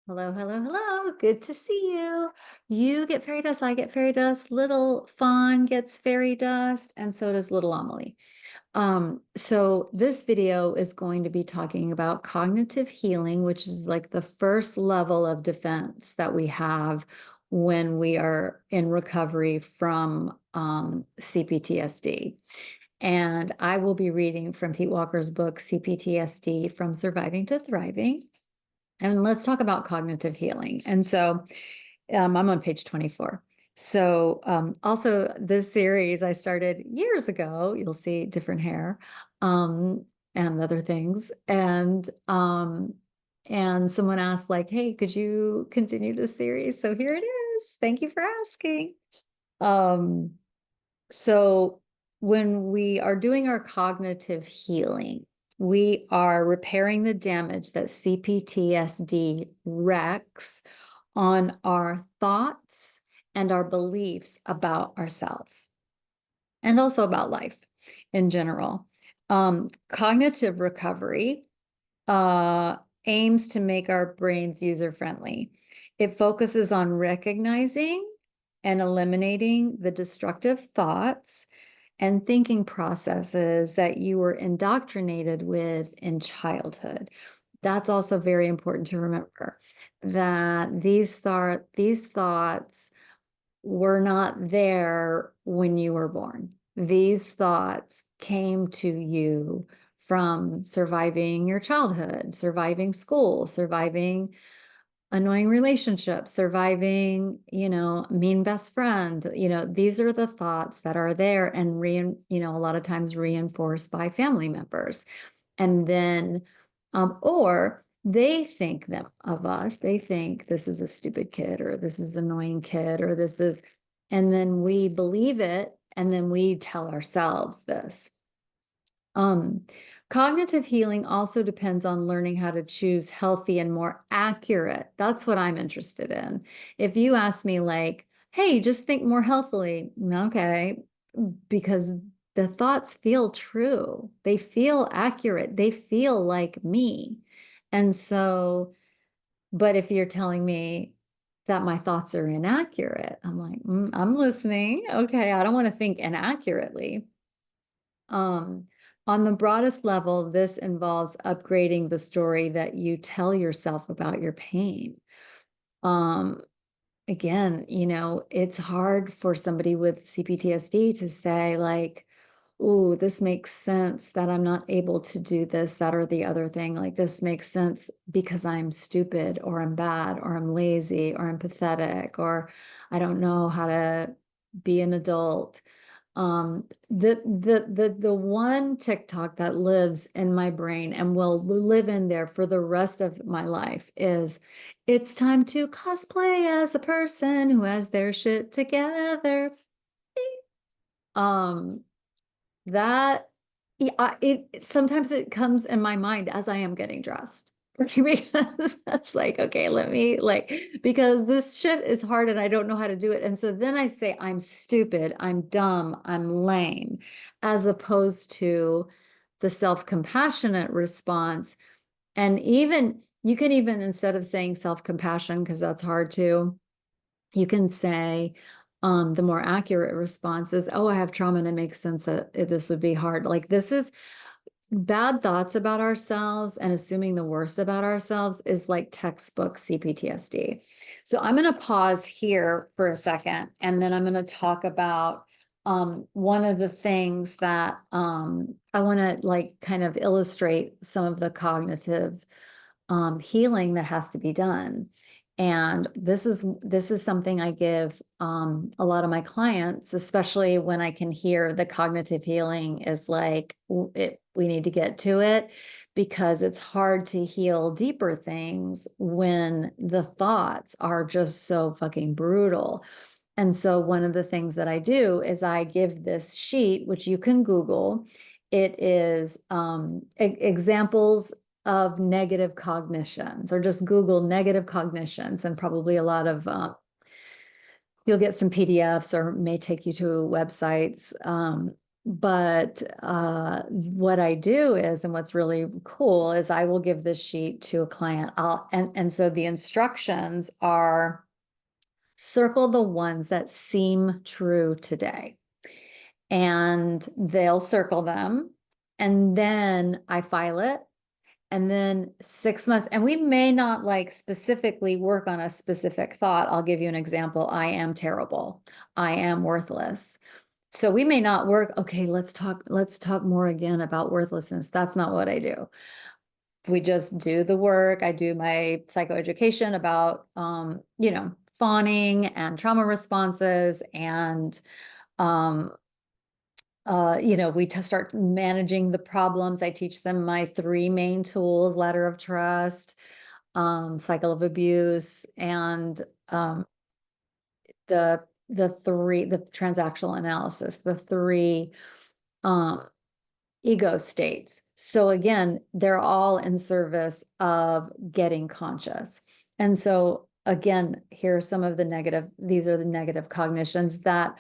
Hello, hello, hello. Good to see you. You get fairy dust, I get fairy dust. Little Fawn gets fairy dust, and so does little Amelie. So this video is going to be talking about cognitive healing, which is like the first level of defense that we have when we are in recovery from CPTSD. And I will be reading from Pete Walker's book, CPTSD, From Surviving to Thriving. And let's talk about cognitive healing. And so I'm on page 24. So also this series I started years ago. You'll see different hair and other things. And someone asked like, hey, could you continue this series? So here it is. Thank you for asking. Um, so when we are doing our cognitive healing, we are repairing the damage that CPTSD wrecks on our thoughts and our beliefs about ourselves and also about life in general. Cognitive recovery aims to make our brains user-friendly. It focuses on recognizing and eliminating the destructive thoughts and thinking processes that you were indoctrinated with in childhood. That's also very important to remember that these thoughts were not there when you were born. These thoughts came to you from surviving your childhood, surviving school, surviving annoying relationships, surviving, mean best friend. These are the thoughts that are there and a lot of times reinforced by family members. And then, or they think them of us. They think this is a stupid kid, or this is an annoying kid, or this is, and then we believe it, and then we tell ourselves this. Cognitive healing also depends on learning how to choose healthy and more accurate. That's what I'm interested in. If you ask me like, hey, just think more healthily, okay, because the thoughts feel true. They feel accurate. They feel like me. And so, but if you're telling me that my thoughts are inaccurate, I'm like, I'm listening. Okay, I don't want to think inaccurately. Um, on the broadest level, this involves upgrading the story that you tell yourself about your pain. Um, Again, it's hard for somebody with CPTSD to say like, oh, this makes sense that I'm not able to do this, that, or the other thing. Like this makes sense because I'm stupid or I'm bad or I'm lazy or I'm pathetic or I don't know how to be an adult. The one TikTok that lives in my brain and will live in there for the rest of my life is it's time to cosplay as a person who has their shit together. Um, that yeah, sometimes it comes in my mind as I am getting dressed. Because that's like, okay, let me because this shit is hard and I don't know how to do it. And so then I say, I'm stupid, I'm dumb, I'm lame, as opposed to the self-compassionate response. And even you can even, instead of saying self-compassion, because that's hard too, you can say, the more accurate response is, oh, I have trauma and it makes sense that this would be hard. Like this is bad thoughts about ourselves and assuming the worst about ourselves is like textbook CPTSD. So I'm going to pause here for a second, and then I'm going to talk about one of the things that I want to like kind of illustrate some of the cognitive healing that has to be done. And this is something I give a lot of my clients, especially when I can hear the cognitive healing is like we need to get to it, because it's hard to heal deeper things when the thoughts are just so fucking brutal. And so one of the things that I do is I give this sheet, which you can Google. It is examples of negative cognitions, or just Google negative cognitions, and probably a lot of, you'll get some PDFs or may take you to websites. But what I do is, and what's really cool is I will give this sheet to a client. And so the instructions are circle the ones that seem true today. And they'll circle them. And then I file it. And then 6 months, and we may not like specifically work on a specific thought. I'll give you an example. I am terrible. I am worthless. So we may not work, okay, let's talk more again about worthlessness. That's not what I do. We just do the work. I do my psychoeducation about, fawning and trauma responses. And, um, we start managing the problems. I teach them my 3 main tools: ladder of trust, cycle of abuse, and the transactional analysis, the 3 um, ego states. So again, they're all in service of getting conscious. And so again, here are some of these are the negative cognitions that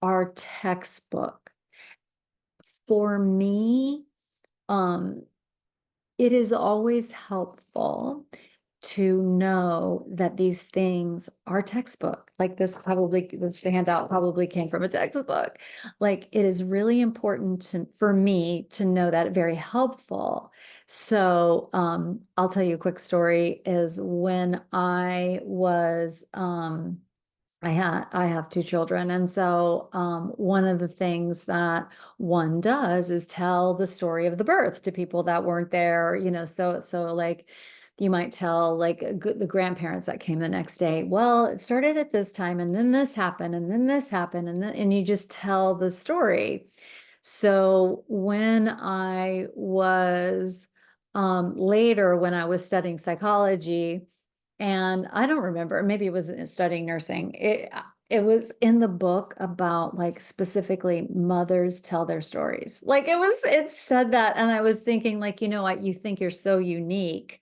are textbook. For me, it is always helpful to know that these things are textbook. Like this handout probably came from a textbook. Like it is really important for me to know that, very helpful. So I'll tell you a quick story. Is when I was I have 2 children. And so one of the things that one does is tell the story of the birth to people that weren't there, so like you might tell like the grandparents that came the next day. Well, it started at this time, and then this happened, and then this happened, and you just tell the story. So when I was later, when I was studying psychology, and I don't remember, maybe it was studying nursing. It was in the book about like specifically mothers tell their stories. Like it said that, and I was thinking like, what, you think you're so unique.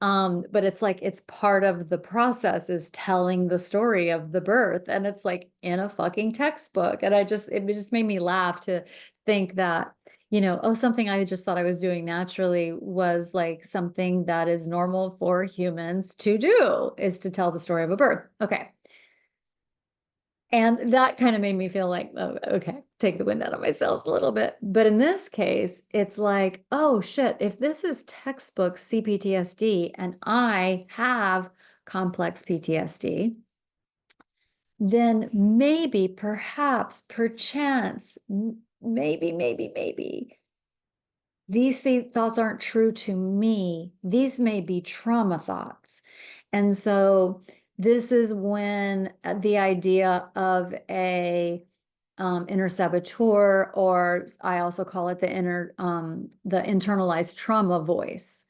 But it's like it's part of the process is telling the story of the birth, and it's like in a fucking textbook. And it just made me laugh to think that, something I just thought I was doing naturally was like something that is normal for humans to do, is to tell the story of a birth. Okay. And that kind of made me feel like, oh, okay, take the wind out of my sails a little bit. But in this case, it's like, oh shit, if this is textbook CPTSD and I have complex PTSD, then maybe, perhaps, perchance, maybe, these thoughts aren't true to me. These may be trauma thoughts. And so this is when the idea of a inner saboteur, or I also call it the internalized trauma voice.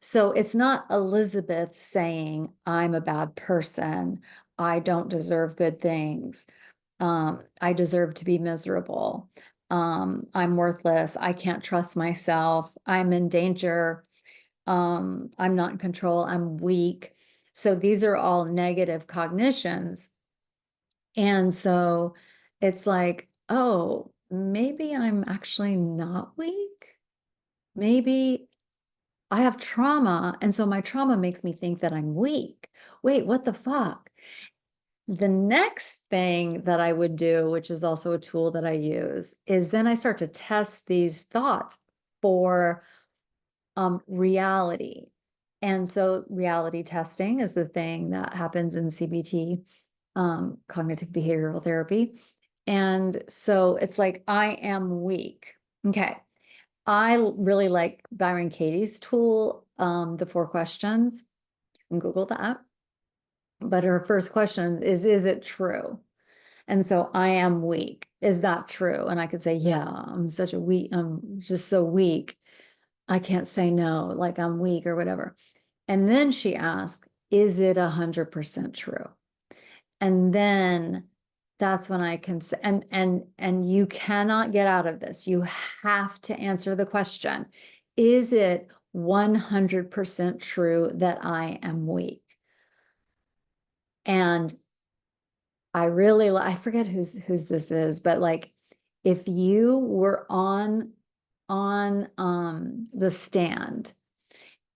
So it's not Elizabeth saying, I'm a bad person. I don't deserve good things. I deserve to be miserable. I'm worthless. I can't trust myself. I'm in danger. I'm not in control. I'm weak. So these are all negative cognitions. And so it's like, oh, maybe I'm actually not weak. Maybe I have trauma. And so my trauma makes me think that I'm weak. Wait, what the fuck? The next thing that I would do, which is also a tool that I use, is then I start to test these thoughts for reality. And so reality testing is the thing that happens in CBT, cognitive behavioral therapy. And so it's like, I am weak. Okay. I really like Byron Katie's tool, the 4 questions. You can Google that. But her first question is it true? And so I am weak. Is that true? And I could say, yeah, I'm just so weak. I can't say no, like I'm weak or whatever. And then she asked, is it 100% true? And then that's when I can say, and you cannot get out of this. You have to answer the question, is it 100% true that I am weak? And I forget whose this is, but like if you were on the stand,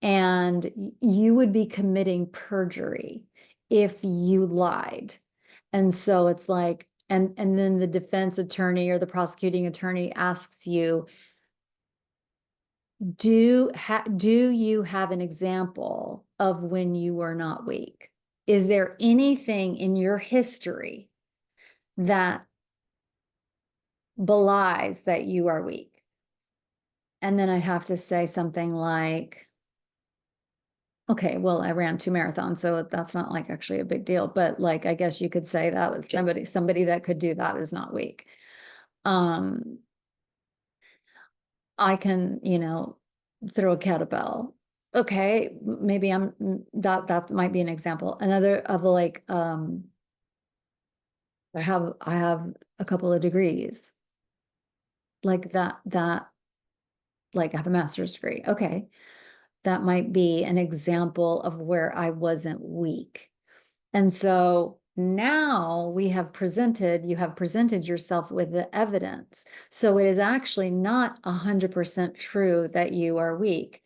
and you would be committing perjury if you lied. And so it's like, and then the defense attorney or the prosecuting attorney asks you, do you have an example of when you were not weak? Is there anything in your history that belies that you are weak? And then I'd have to say something like, okay, well, I ran 2 marathons, so that's not like actually a big deal, but like, I guess you could say that is somebody that could do that is not weak. I can, throw a kettlebell. Okay, maybe that might be an example. Another of like, I have a couple of degrees like that, like I have a master's degree. Okay, that might be an example of where I wasn't weak. And so now you have presented yourself with the evidence. So it is actually not 100% true that you are weak.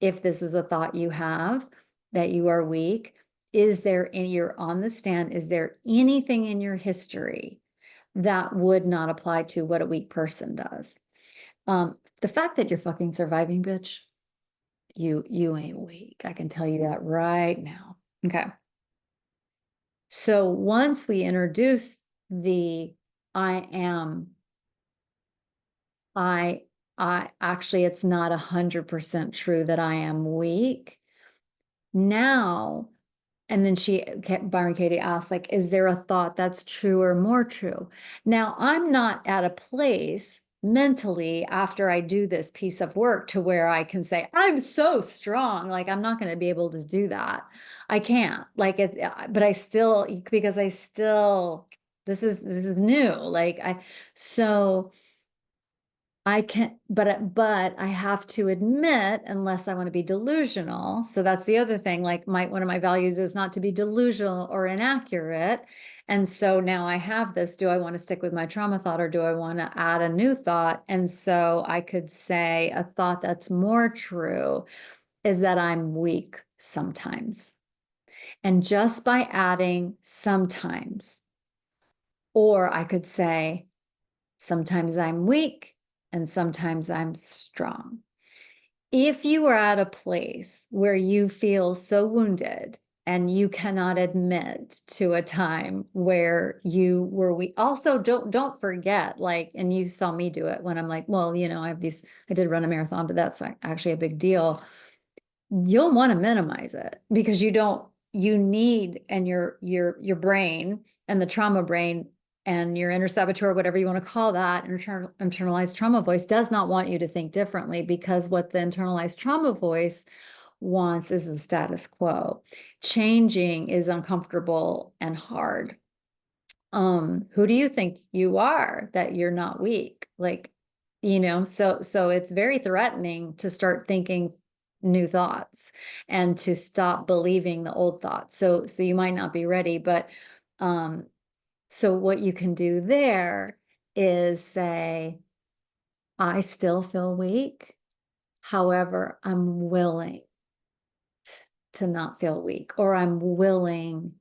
If this is a thought you have that you are weak, you're on the stand, is there anything in your history that would not apply to what a weak person does? The fact that you're fucking surviving, bitch, you ain't weak. I can tell you that right now. Okay. So once we introduce the I am, I actually, it's not 100% true that I am weak. Now, and then Byron Katie asked, like, is there a thought that's true or more true? Now, I'm not at a place mentally after I do this piece of work to where I can say, I'm so strong. Like, I'm not going to be able to do that. I can't, like it, but I still, because I still, this is new. So I can't, but I have to admit, unless I want to be delusional. So that's the other thing. Like one of my values is not to be delusional or inaccurate. And so now I have this. Do I want to stick with my trauma thought, or do I want to add a new thought? And so I could say a thought that's more true is that I'm weak sometimes. And just by adding sometimes, or I could say, sometimes I'm weak and sometimes I'm strong. If you are at a place where you feel so wounded and you cannot admit to a time where you were weak, also don't forget, like, and you saw me do it when I'm like, well, I did run a marathon, but that's actually a big deal. You'll want to minimize it because you need, and your brain and the trauma brain and your inner saboteur, whatever you want to call that, internalized trauma voice does not want you to think differently, because what the internalized trauma voice wants is the status quo. Changing is uncomfortable and hard. Who do you think you are that you're not weak? Like, so it's very threatening to start thinking new thoughts and to stop believing the old thoughts. So you might not be ready, but so what you can do there is say, I still feel weak. However, I'm willing to not feel weak, or I'm willing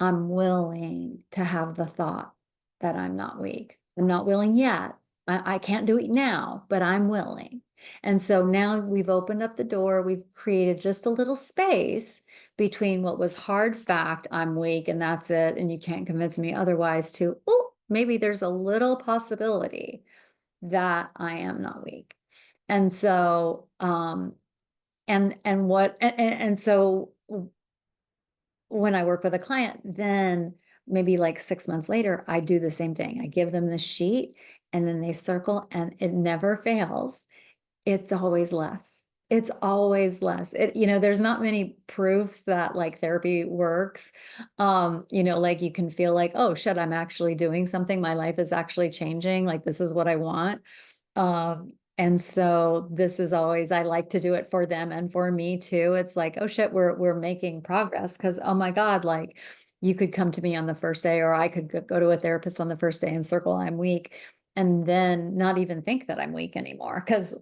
to have the thought that I'm not weak. I'm not willing yet. I can't do it now, but I'm willing. And so now we've opened up the door. We've created just a little space between what was hard fact, I'm weak and that's it, and you can't convince me otherwise, to, oh, maybe there's a little possibility that I am not weak. And so, and so when I work with a client, then maybe like 6 months later, I do the same thing. I give them the sheet and then they circle, and it never fails. It's always less. It's always less. There's not many proofs that like therapy works. Like you can feel like, oh shit, I'm actually doing something. My life is actually changing. Like this is what I want. And so this is always, I like to do it for them and for me too. It's like, oh shit, we're making progress, because, oh my God, like you could come to me on the first day, or I could go to a therapist on the first day and circle I'm weak. and then not even think that I'm weak anymore. Cause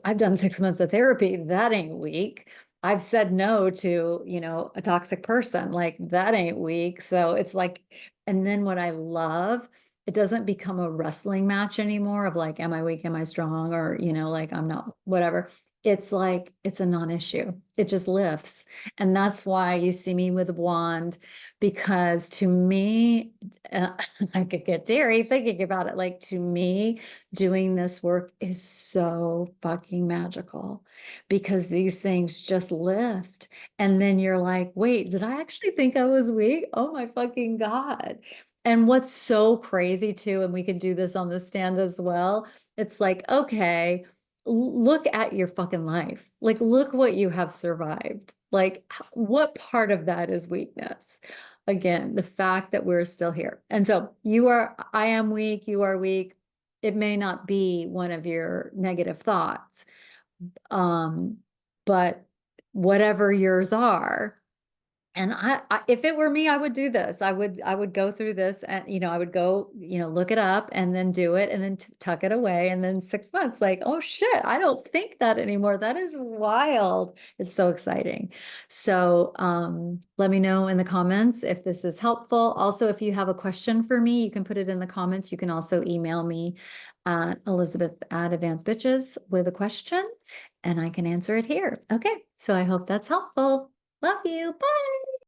I've done 6 months of therapy. That ain't weak. I've said no to, a toxic person. Like that ain't weak. So it's like, and then what I love, it doesn't become a wrestling match anymore of like, am I weak? Am I strong? Or, like I'm not, whatever. It's like, it's a non-issue. It just lifts. And that's why you see me with a wand, because to me, I could get teary thinking about it. Like to me, doing this work is so fucking magical because these things just lift. And then you're like, wait, did I actually think I was weak? Oh my fucking God. And what's so crazy too, and we can do this on the stand as well. It's like, okay, look at your fucking life. Like, look what you have survived. Like, what part of that is weakness? Again, the fact that we're still here. And so I am weak, you are weak. It may not be one of your negative thoughts. But whatever yours are, and if it were me, I would do this. I would go through this and, I would go, look it up and then do it and then tuck it away. And then 6 months, like, oh shit, I don't think that anymore. That is wild. It's so exciting. So, let me know in the comments if this is helpful. Also, if you have a question for me, you can put it in the comments. You can also email me, Elizabeth@AdvancedBitches with a question and I can answer it here. Okay. So I hope that's helpful. Love you. Bye.